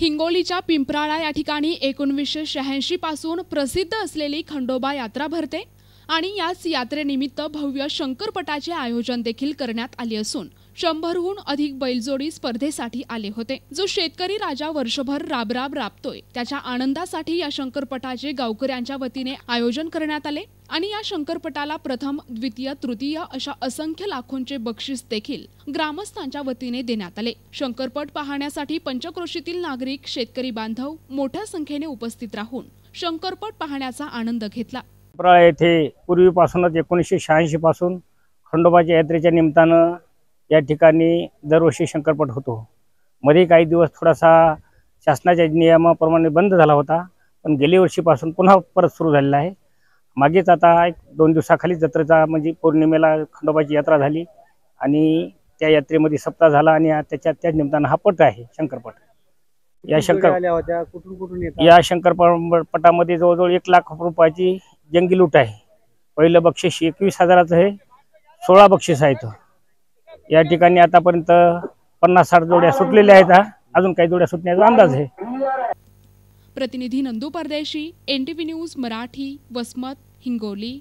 हिंगोलीच्या पिंपराळा या ठिकाणी 1986 पासून प्रसिद्ध असलेली खंडोबा यात्रा भरते आणि याच यात्रेनिमित्त भव्य शंकरपटाचे आयोजन देखील करण्यात आले असून 100हून अधिक बैलजोडी स्पर्धेसाठी आले होते। जो शेतकरी राजा वर्षभर राबराब राबतोय त्याच्या आनंदासाठी या शंकरपटाचे गावकऱ्यांच्या वतीने आयोजन करण्यात आले आणि या शंकरपटाला प्रथम, द्वितीय, तृतीय अशा असंख्य लाखोंचे बक्षीस देखील ग्रामस्थांच्या वतीने देण्यात आले। शंकरपट पाहण्यासाठी पंचक्रोशीतील नागरिक, शेतकरी बांधव मोठ्या संख्येने उपस्थित राहून शंकरपट पाहण्याचा आनंद घेतला। पिंपराळा येथे पूर्वीपासूनच 1986 पासून खंडोबाच्या यात्रेच्या निमित्तानं या ठिकाणी दरवर्षी शंकरपट होतो। मध्ये काही दिवस थोडासा शासनाच्या नियमाप्रमाणे बंद झाला होता, पण गेल्या वर्षीपासून पुन्हा परत सुरू झालेला आहे। मागेच आता 1-2 दिवसाखाली जत्रेचा म्हणजे पौर्णिमेला खंडोबाची यात्रा झाली आणि त्या यात्रेमध्ये सप्ताह झाला आणि त्याच्या निमित्तानं हा पट आहे शंकरपट। या शंकरपटामध्ये जवळजवळ 1 लाख रुपयाची जंगी लूट आहे। पहिलं बक्षीस 21,000चं आहे, 16 बक्षीस आहेत। या ठिकाणी आतापर्यंत 50-60 जोड्या सुटलेल्या आहेत, अजून काही जोड्या सुटण्याचा अंदाज आहे। प्रतिनिधी नंदू परदेशी, NTV न्यूज मराठी, वसमत, हिंगोली।